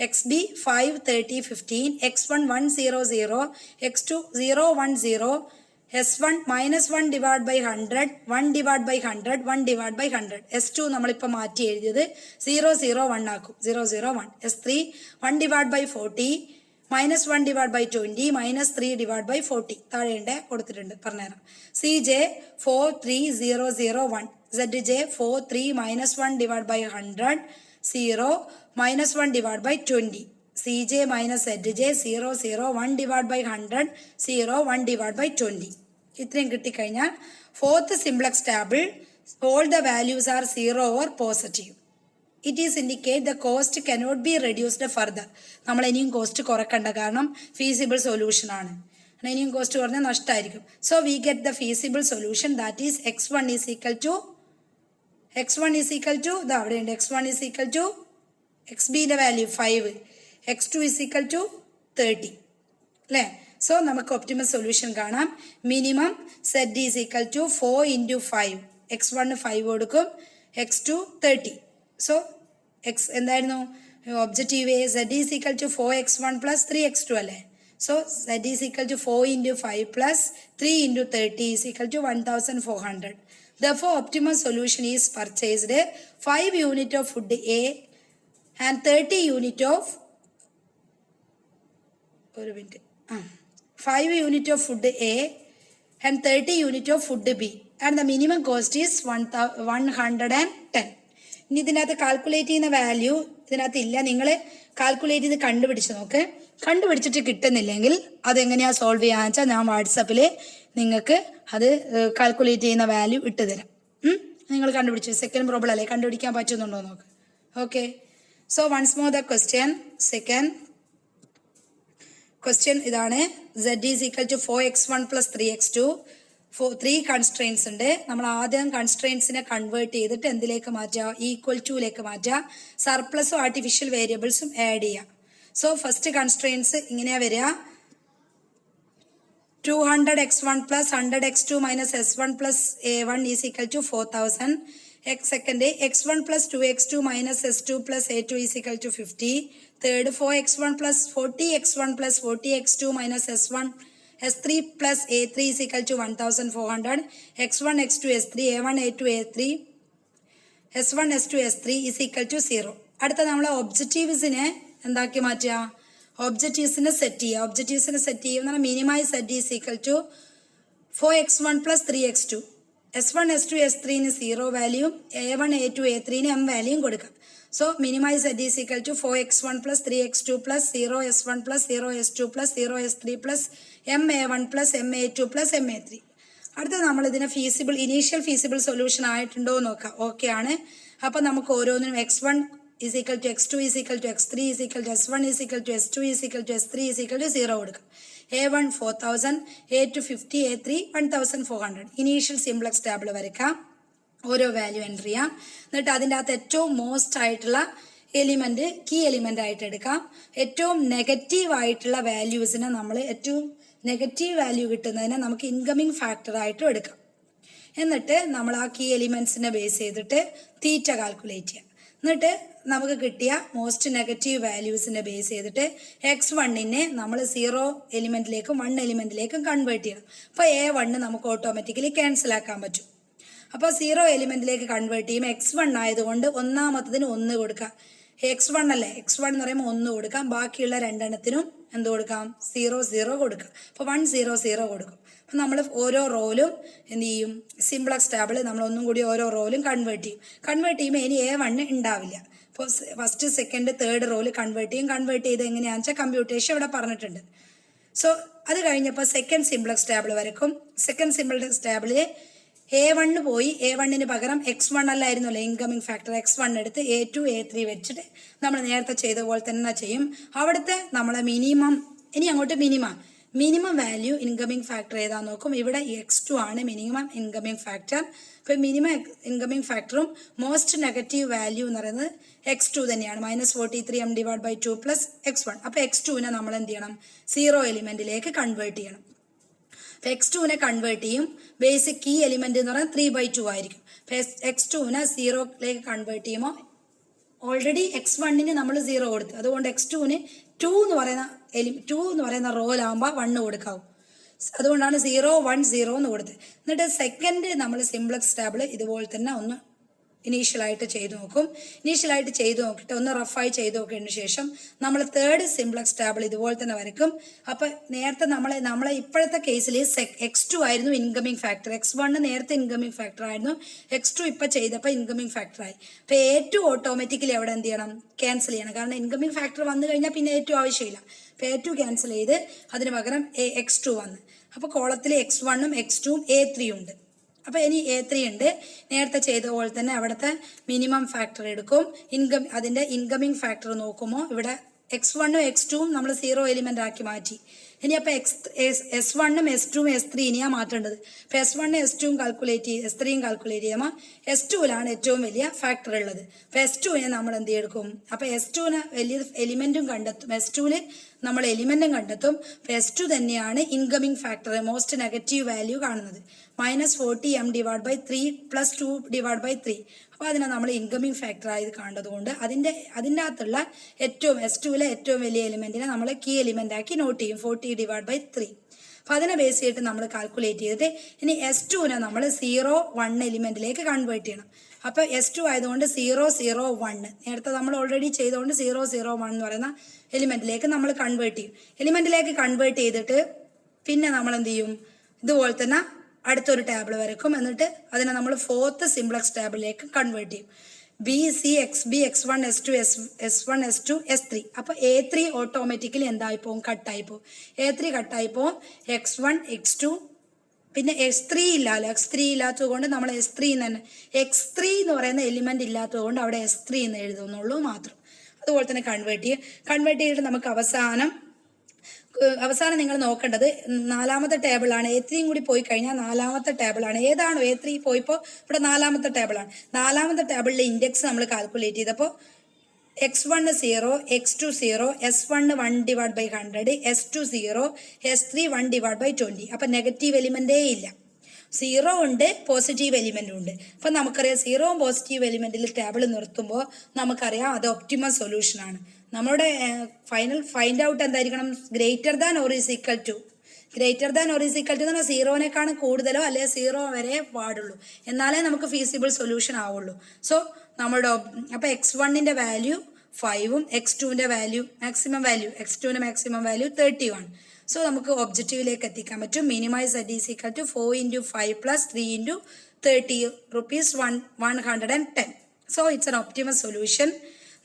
xb 5 30 15 x1 1 0 0 x2 0 1 0 S1 -1 divide by 100 1 divide by 100 1 divide by 100 S2 നമ്മളിപ്പോൾ മാറ്റി എഴുതിയത് 0 0 1 ആക്കും 0 0 1 S3 1 divide by 40 -1 divide by 20 -3 divide by 40 താഴെയുണ്ട് കൊടുത്തിട്ടുണ്ട് പറഞ്ഞുതരാം. C J 4 3 0 0 1 Z J 4 3 -1 divide by 100 0 -1 divide by 20 C J minus Z J 0 0 1 divide by 100 0 1 divide by 20. ഇത്രയും കിട്ടിക്കഴിഞ്ഞാൽ fourth simplex table all the values are 0 or positive. It is indicate the cost cannot be reduced further. നമ്മൾ ഇനിയും കോസ്റ്റ് കുറക്കണ്ട, കാരണം ഫീസിബിൾ സൊല്യൂഷൻ ആണ്. ഇനിയും കോസ്റ്റ് കുറഞ്ഞാൽ നഷ്ടമായിരിക്കും. So we get the feasible solution that is x1 is equal to ഇത് അവിടെയുണ്ട്. x1 ഈസ് ഈക്വൽ ടു xbന്റെ value 5, x2 is equal to 30 അല്ലേ. സോ നമുക്ക് ഒപ്റ്റിമൽ സൊല്യൂഷൻ കാണാം. Minimum z is equal to 4 × 5 x1 5 കൊടുക്കും, x2 30. സോ എക്സ് എന്തായിരുന്നു objective? z is equal to 4x1 plus 3x2 അല്ലേ. So z is equal to 4 × 5 plus 3 × 30 is equal to 1400. Therefore, optimal solution is purchased 5 unit of food A and 30 unit of 5 unit of food A and 30 unit of food B, and the minimum cost is 110. ഇനി ഇതിനകത്ത് കാൽക്കുലേറ്റ് ചെയ്യുന്ന വാല്യൂ ഇതിനകത്ത് ഇല്ല. നിങ്ങൾ കാൽക്കുലേറ്റ് ചെയ്ത് കണ്ടുപിടിച്ച് നോക്ക്. കണ്ടുപിടിച്ചിട്ട് കിട്ടുന്നില്ലെങ്കിൽ അതെങ്ങനെയാണ് സോൾവ് ചെയ്യാന്ന് വെച്ചാൽ ഞാൻ വാട്സപ്പിൽ നിങ്ങൾക്ക് അത് കാൽക്കുലേറ്റ് ചെയ്യുന്ന വാല്യൂ ഇട്ട് തരാം. നിങ്ങൾ കണ്ടുപിടിച്ചു. സെക്കൻഡ് പ്രോബ്ലം അല്ലേ, കണ്ടുപിടിക്കാൻ പറ്റുന്നുണ്ടോ നോക്ക്. Okay, so once more the question. Second question ഇതാണ്. z is equal to 4x1 plus 3x2. 3 constraints ഉണ്ട്. നമ്മൾ ആദ്യം കൺസ്ട്രെയിൻസിനെ കൺവേർട്ട് ചെയ്തിട്ട് എന്തിലേക്ക് മാറ്റുക? ഈക്വൽ ടുയിലേക്ക് മാറ്റുക. സർപ്ലസും ആർട്ടിഫിഷ്യൽ വേരിയബിൾസും ആഡ് ചെയ്യുക. സോ ഫസ്റ്റ് കൺസ്ട്രെയിൻസ് ഇങ്ങനെയാ വരിക. 200x1 plus 100x2 minus s1 plus a1 is equal to 4000. Second, x1 plus 2x2 minus s2 plus a2 is equal to 50. Third, 4x1 plus 40x1 plus 40x2 minus s1 s3 plus a3 is equal to 1400. x1 x2 s3 a1 a2 a3 s1 s2 s3 is equal to 0. അടുത്ത നമ്മൾ ഒബ്ജക്റ്റീവ്സിനെ എന്താക്കി മാറ്റുക? ഒബ്ജക്റ്റീവ്സിനെ സെറ്റ് ചെയ്യുക. ഒബ്ജക്റ്റീവ്സിനെ സെറ്റ് ചെയ്യുന്ന minimise z is equal to 4x1 plus 3x2. s1 s2 s3ന് 0 വാല്യൂം a1 a2 a3ന് m വാല്യൂം കൊടുക്കാം. So minimise z is equal to 4x1 plus 3x2 plus 0 s1 plus 0 s2 plus 0 s3 plus m a1 plus m a2 plus m a3. അടുത്ത നമ്മൾ ഇതിനെ ഫീസിബിൾ ഇനീഷ്യൽ ഫീസിബിൾ സൊല്യൂഷൻ ആയിട്ടുണ്ടോ എന്ന് നോക്കാം. ഓക്കെ ആണ്. അപ്പം നമുക്ക് ഓരോന്നിനും x1 is equal to x2 is equal to x3 is equal to s1 is equal to s2 is equal to s3 is equal to 0 കൊടുക്കാം. a1 4000, a2 50, a3 1400. Initial simplex table വരയ്ക്കാം. ഓരോ വാല്യൂ എൻ്റർ ചെയ്യാം. എന്നിട്ട് അതിൻ്റെ അകത്ത് ഏറ്റവും മോസ്റ്റ് ആയിട്ടുള്ള എലിമെന്റ് കീ എലിമെന്റ് ആയിട്ട് എടുക്കാം. ഏറ്റവും നെഗറ്റീവ് ആയിട്ടുള്ള വാല്യൂസിനെ നമ്മൾ ഏറ്റവും നെഗറ്റീവ് വാല്യൂ കിട്ടുന്നതിനെ നമുക്ക് ഇൻകമിങ് ഫാക്ടർ ആയിട്ടും എടുക്കാം. എന്നിട്ട് നമ്മൾ ആ കീ എലിമെന്റ്സിനെ ബേസ് ചെയ്തിട്ട് തീറ്റ കാൽക്കുലേറ്റ് ചെയ്യാം. എന്നിട്ട് നമുക്ക് കിട്ടിയ മോസ്റ്റ് നെഗറ്റീവ് വാല്യൂസിനെ ബേസ് ചെയ്തിട്ട് x1നെ നമ്മൾ 0 എലിമെന്റിലേക്കും 1 എലിമെന്റിലേക്കും കൺവേർട്ട് ചെയ്യണം. അപ്പോൾ a1 നമുക്ക് ഓട്ടോമാറ്റിക്കലി ക്യാൻസൽ ആക്കാൻ പറ്റും. അപ്പോൾ 0 എലിമെന്റിലേക്ക് കൺവേർട്ട് ചെയ്യുമ്പോൾ x1 ആയതുകൊണ്ട് ഒന്നാമത്തതിന് 1 കൊടുക്കാം. x1 അല്ലേ, x1 എന്ന് പറയുമ്പോൾ 1 കൊടുക്കാം. ബാക്കിയുള്ള രണ്ടെണ്ണത്തിനും എന്ത് കൊടുക്കാം? 0 0 കൊടുക്കാം. അപ്പോൾ 1 0 0 കൊടുക്കും. അപ്പം നമ്മൾ ഓരോ റോയിലും എന്ത് ചെയ്യും? സിംപ്ലക്സ് ടേബിൾ നമ്മൾ ഒന്നും കൂടി ഓരോ റോയിലും കൺവേർട്ട് ചെയ്യും. കൺവേർട്ട് ചെയ്യുമ്പോൾ ഇനി a1 ഉണ്ടാവില്ല. അപ്പോൾ ഫസ്റ്റ് സെക്കൻഡ് തേർഡ് റോയിൽ കൺവേർട്ട് ചെയ്യും. കൺവേർട്ട് ചെയ്ത് എങ്ങനെയാണെന്ന് വെച്ചാൽ കമ്പ്യൂട്ടേഷൻ ഇവിടെ പറഞ്ഞിട്ടുണ്ട്. സോ അത് കഴിഞ്ഞപ്പോൾ സെക്കൻഡ് സിംപ്ലക്സ് ടേബിൾ വരക്കും. സെക്കൻഡ് സിംപ്ലക്സ് ടേബിളിൽ a1 പോയി a1ന് പകരം x1 അല്ലായിരുന്നല്ലോ ഇൻകമിങ് ഫാക്ടർ. x1 എടുത്ത് a2 a3 വെച്ചിട്ട് നമ്മൾ നേരത്തെ ചെയ്ത പോലെ തന്നെ ചെയ്യും. അവിടുത്തെ നമ്മളെ മിനിമം ഇനി അങ്ങോട്ട് മിനിമം വാല്യൂ ഇൻകമിംഗ് ഫാക്ടർ ഏതാന്ന് നോക്കും. ഇവിടെ x2 ആണ് മിനിമം ഇൻകമിംഗ് ഫാക്ടർ. അപ്പോൾ മിനിമം ഇൻകമിംഗ് ഫാക്ടറും മോസ്റ്റ് നെഗറ്റീവ് വാല്യൂ എന്ന് പറയുന്നത് x2 തന്നെയാണ്. -43m / 2 + x1. അപ്പോൾ x2നെ നമ്മൾ എന്ത് ചെയ്യണം? 0 എലിമെന്റിലേക്ക് കൺവേർട്ട് ചെയ്യണം. അപ്പോൾ x2നെ കൺവേർട്ട് ചെയ്യും. ബേസിക് കീ എലിമെന്റ് എന്ന് പറയുന്നത് 3/2 ആയിരിക്കും. അപ്പോൾ x2നെ 0ലേക്ക് കൺവേർട്ട് ചെയ്യുമ്പോൾ ഓൾറെഡി x1ന് നമ്മൾ 0 കൊടുത്തു. അതുകൊണ്ട് x2ന് 2 എന്ന് പറയുന്ന റോയിലാകുമ്പോൾ 1 കൊടുക്കാവും. അതുകൊണ്ടാണ് 0 1 0 എന്ന് കൊടുത്തത്. എന്നിട്ട് സെക്കൻഡ് നമ്മൾ സിംപ്ലക്സ് ടേബിൾ ഇതുപോലെ തന്നെ ഒന്ന് ഇനീഷ്യലായിട്ട് ചെയ്തു നോക്കും. ഇനീഷ്യലായിട്ട് ചെയ്തു നോക്കിയിട്ട് ഒന്ന് റഫായി ചെയ്ത് നോക്കിയതിന് ശേഷം നമ്മൾ തേർഡ് സിംപ്ലക്സ് ടേബിൾ ഇതുപോലെ തന്നെ വരയ്ക്കും. അപ്പോൾ നേരത്തെ നമ്മളെ ഇപ്പോഴത്തെ കേസിൽ x2 ആയിരുന്നു ഇൻകമിംഗ് ഫാക്ടർ. x1 നേരത്തെ ഇൻകമിംഗ് ഫാക്ടർ ആയിരുന്നു. x2 ഇപ്പോൾ ചെയ്തപ്പോൾ ഇൻകമിംഗ് ഫാക്ടറായി. അപ്പോൾ A2 ഓട്ടോമാറ്റിക്കലി അവിടെ എന്ത് ചെയ്യണം? ക്യാൻസൽ ചെയ്യണം. കാരണം ഇൻകമിംഗ് ഫാക്ടർ വന്നു കഴിഞ്ഞാൽ പിന്നെ A2 ആവശ്യമില്ല. അപ്പോൾ A2 ക്യാൻസൽ ചെയ്ത് അതിന് പകരം x2 വന്ന്. അപ്പോൾ കോളത്തിൽ x1ഉം x2ഉം A3 ഉണ്ട്. അപ്പോൾ ഇനി A3 ഉണ്ട്. നേരത്തെ ചെയ്ത പോലെ തന്നെ അവിടുത്തെ മിനിമം ഫാക്ടർ എടുക്കും. അതിൻ്റെ ഇൻകമിംഗ് ഫാക്ടർ നോക്കുമ്പോൾ ഇവിടെ x1ഉം x2ഉം നമ്മൾ 0 എലിമെൻ്റ് ആക്കി മാറ്റി. ഇനി അപ്പോൾ S1ഉം S2ഉം S3 ഇനിയാണ് മാറ്റേണ്ടത്. അപ്പോൾ S1ഉം S2ഉം കാൽക്കുലേറ്റ് ചെയ്ത് S3യും കാൽക്കുലേറ്റ് ചെയ്യുമ്പോൾ S2ലാണ് ഏറ്റവും വലിയ ഫാക്ടർ ഉള്ളത്. അപ്പോൾ S2നെ നമ്മൾ എന്ത് എടുക്കും? അപ്പോൾ S2ന് വലിയ എലിമെൻറ്റും കണ്ടെത്തും. S2ൽ നമ്മൾ എലിമെൻറ്റും കണ്ടെത്തും. അപ്പോൾ S2 തന്നെയാണ് incoming factor most negative value കാണുന്നത്. -40m / 3 + 2 / 3. അപ്പോൾ അതിനെ നമ്മൾ ഇൻകമിംഗ് ഫാക്ടർ ആയത് കണ്ടതുകൊണ്ട് അതിൻ്റെ അകത്തുള്ള S2ലെ ഏറ്റവും വലിയ എലിമെൻറ്റിനെ നമ്മൾ കീ എലിമെൻ്റ് ആക്കി നോട്ട് ചെയ്യും. 40 / 3. അപ്പോൾ അതിനെ ബേസ് ചെയ്തിട്ട് നമ്മൾ കാൽക്കുലേറ്റ് ചെയ്തിട്ട് ഇനി S2നെ നമ്മൾ 0 1 എലിമെൻറ്റിലേക്ക് കൺവേർട്ട് ചെയ്യണം. അപ്പോൾ S2 ആയതുകൊണ്ട് 0 0 1 നേരത്തെ നമ്മൾ ഓൾറെഡി ചെയ്തുകൊണ്ട് 0 0 1 എന്ന് പറയുന്ന എലിമെൻറ്റിലേക്ക് നമ്മൾ കൺവേർട്ട് ചെയ്യും. എലിമെൻറ്റിലേക്ക് കൺവേർട്ട് ചെയ്തിട്ട് പിന്നെ നമ്മൾ എന്ത് ചെയ്യും? ഇതുപോലെ തന്നെ അടുത്തൊരു ടേബിൾ വരക്കും. എന്നിട്ട് അതിനെ നമ്മൾ ഫോർത്ത് സിംപ്ലക്സ് ടേബിളിലേക്ക് കൺവേർട്ട് ചെയ്യും. BC XB X1 S2 S1 S2 S3. അപ്പോൾ A3 automatically എന്തായിപ്പോവും? കട്ടായിപ്പോവും. A3 കട്ടായിപ്പോവും. x1 x2 പിന്നെ x3 ഇല്ലല്ലോ. x3 ഇല്ലാത്തത് കൊണ്ട് നമ്മൾ S3 തന്നെ x3 എന്ന് പറയുന്ന എലിമെന്റ് ഇല്ലാത്തത് കൊണ്ട് അവിടെ S3 എന്ന് എഴുതുന്നുള്ളൂ മാത്രം. അതുപോലെ തന്നെ കൺവേർട്ട് ചെയ്തിട്ട് നമുക്ക് അവസാനം നിങ്ങൾ നോക്കേണ്ടത് നാലാമത്തെ ടേബിളാണ്. A3യും കൂടി പോയി കഴിഞ്ഞാൽ നാലാമത്തെ ടേബിളാണ്. ഏതാണോ A3 പോയിപ്പോൾ ഇവിടെ നാലാമത്തെ ടേബിളാണ്. നാലാമത്തെ ടേബിളിലെ ഇൻഡെക്സ് നമ്മൾ കാൽക്കുലേറ്റ് ചെയ്തപ്പോൾ x1 0 x2 0 S1 1 / 100 S2 0 S3 1 / 20. അപ്പം നെഗറ്റീവ് എലിമെൻറ്റേ ഇല്ല. 0 ഉണ്ട്, പോസിറ്റീവ് എലിമെൻറ്റും ഉണ്ട്. അപ്പം നമുക്കറിയാം 0 പോസിറ്റീവ് എലിമെൻറ്റിൽ ടേബിൾ നിർത്തുമ്പോൾ നമുക്കറിയാം അത് ഒപ്റ്റിമം സൊല്യൂഷനാണ്. നമ്മുടെ ഫൈൻഡ് ഔട്ട് എന്തായിരിക്കണം? Greater than or is equal to എന്ന് പറഞ്ഞാൽ 0നേക്കാണ് കൂടുതലോ അല്ലെ 0 വരെ പാടുള്ളൂ. എന്നാലേ നമുക്ക് ഫീസിബിൾ സൊല്യൂഷൻ ആവുള്ളൂ. സോ നമ്മുടെ അപ്പോൾ x1ൻ്റെ വാല്യൂ 5ഉം x2ൻ്റെ വാല്യൂ മാക്സിമം വാല്യൂ x2ൻ്റെ മാക്സിമം വാല്യൂ 30 ആണ്. സോ നമുക്ക് ഒബ്ജക്റ്റീവിലേക്ക് എത്തിക്കാൻ പറ്റും. Minimise z is equal to 4 × 5 + 3 × 30 rupees 110. So it's an optimum solution.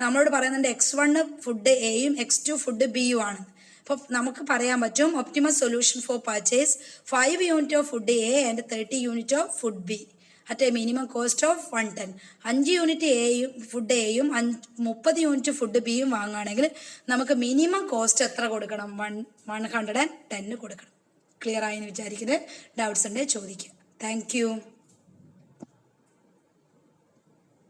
നമ്മളോട് പറയുന്നുണ്ട് x1 ഫുഡ് എയും x2 ഫുഡ് ബിയും ആണ്. അപ്പോൾ നമുക്ക് പറയാൻ പറ്റും optimum solution for purchase 5 unit of food A and 30 unit of food B at A minimum cost of 110. 5 unit food എയും 30 യൂണിറ്റ് ഫുഡ് ബിയും വാങ്ങുകയാണെങ്കിൽ നമുക്ക് മിനിമം കോസ്റ്റ് എത്ര കൊടുക്കണം? 110 കൊടുക്കണം. ക്ലിയർ ആയെന്ന് വിചാരിക്കുന്നത്. ഡൗട്ട്സ് ഉണ്ടെങ്കിൽ ചോദിക്കുക. Thank you.